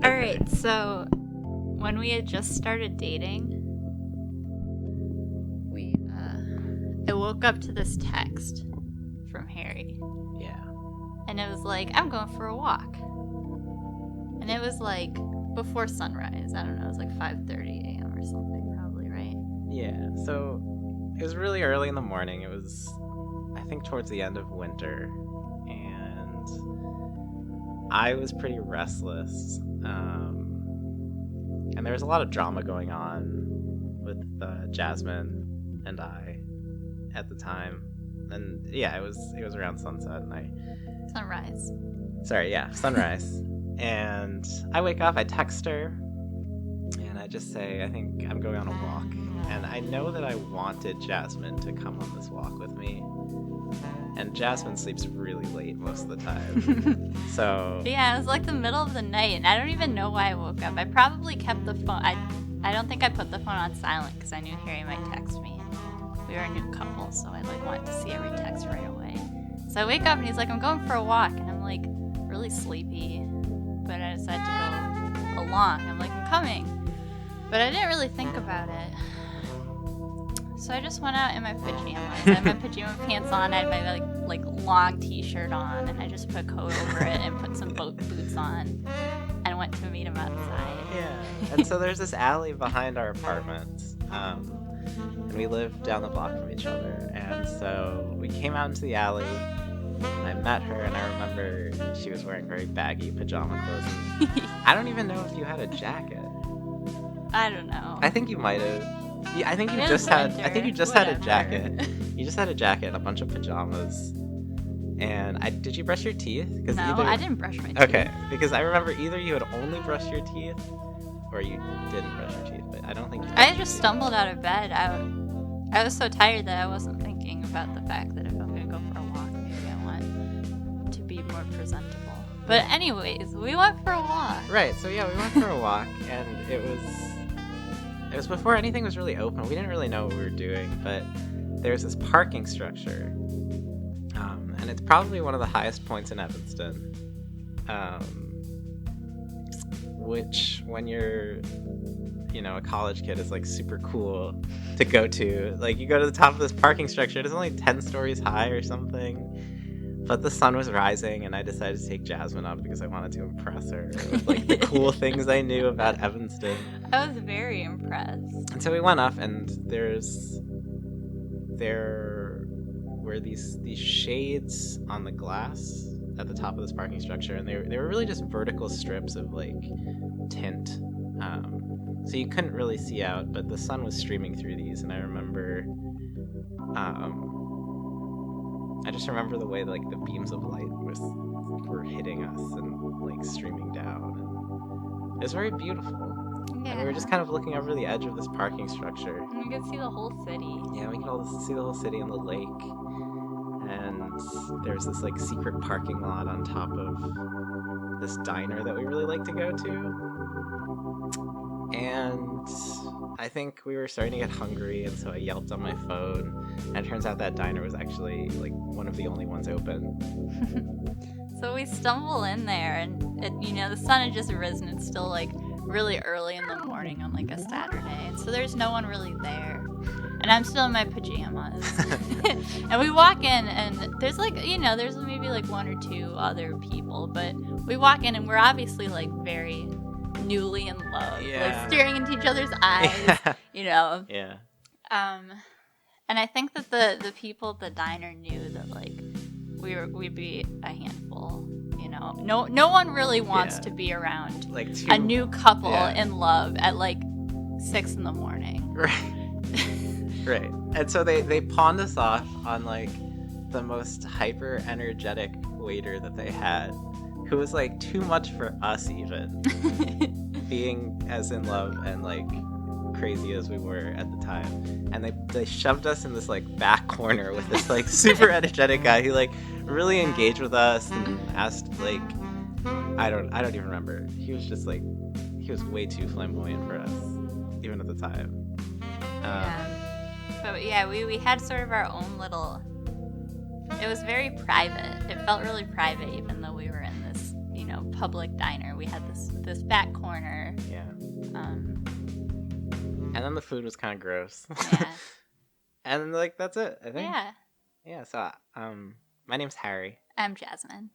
All right, so when we had just started dating, I woke up to this text from Harry. Yeah. And it was like, I'm going for a walk. And it was like before sunrise. I don't know, it was like 5:30 a.m. or something, probably, right? Yeah, so it was really early in the morning. It was, I think, towards the end of winter. And I was pretty restless. And there was a lot of drama going on with Jasmine and I at the time. And yeah, it was around sunset, and Sunrise. sunrise. And I wake up, I text her, and I just say, I think I'm going on a walk. And I know that I wanted Jasmine to come on this walk with me. And Jasmine sleeps really late most of the time. So yeah, it was like the middle of the night, and I don't even know why I woke up. I probably kept the phone. I don't think I put the phone on silent because I knew Harry might text me. We were a new couple, so I wanted to see every text right away. So I wake up and he's like, I'm going for a walk, and I'm like really sleepy, but I decided to go along. I'm like, I'm coming, but I didn't really think about it. So I just went out in my pajamas. I had my pajama pants on. I had my like long t-shirt on, and I just put a coat over it and put some boots on, and went to meet him outside. yeah, and so there's this alley behind our apartment. And we live down the block from each other. And so we came out into the alley, and I met her, and I remember she was wearing very baggy pajama clothes. And I don't even know if you had a jacket. I don't know. I think you might have. Yeah, I think you It just was had. winter. I think you just had a Whatever. jacket. You just had a jacket, a bunch of pajamas. And did you brush your teeth? No, I didn't brush my teeth. Okay, because I remember either you had only brushed your teeth, or you didn't brush your teeth. But I don't think you. I just stumbled out of bed. I was so tired that I wasn't thinking about the fact that if I'm going to go for a walk, maybe I want to be more presentable. But anyways, we went for a walk. Right, so yeah, we went for a walk, and it was before anything was really open. We didn't really know what we were doing, but there's this parking structure, and it's probably one of the highest points in Evanston, which when you're, a college kid is like super cool to go to. Like, you go to the top of this parking structure, it's only 10 stories high or something, but the sun was rising, and I decided to take Jasmine up because I wanted to impress her with like the cool things I knew about Evanston. I was very impressed. And so we went up, and there were these shades on the glass at the top of this parking structure, and they were really just vertical strips of like tint. So you couldn't really see out, but the sun was streaming through these, and I remember, I just remember the way like the beams of light were hitting us and like streaming down. And it was very beautiful. Yeah. And we were just kind of looking over the edge of this parking structure. And we could see the whole city. Yeah, we could all see the whole city and the lake. And there's this like secret parking lot on top of this diner that we really like to go to. And I think we were starting to get hungry, and so I yelped on my phone. And it turns out that diner was actually like one of the only ones open. So we stumble in there, and the sun had just risen. It's still like really early in the morning on like a Saturday, and so there's no one really there. And I'm still in my pajamas. And we walk in, and there's like, there's maybe like one or two other people, but we walk in, and we're obviously like very newly in love, like staring into each other's eyes, Yeah. And I think that the people at the diner knew that like we'd be a handful. No one really wants to be around like a new couple in love at like 6 a.m. Right. Right. And so they pawned us off on like the most hyper energetic waiter that they had, who was like too much for us even, being as in love and like crazy as we were at the time. And they shoved us in this like back corner with this like super energetic guy who like really engaged with us and asked like, I don't even remember. He was just like, he was way too flamboyant for us, even at the time. But yeah, we had sort of our own little, it was very private. It felt really private, even though we were in this, public diner. We had this back corner. Yeah. And then the food was kind of gross. Yeah. And like that's it, I think. Yeah. Yeah. So my name's Harry. I'm Jasmine.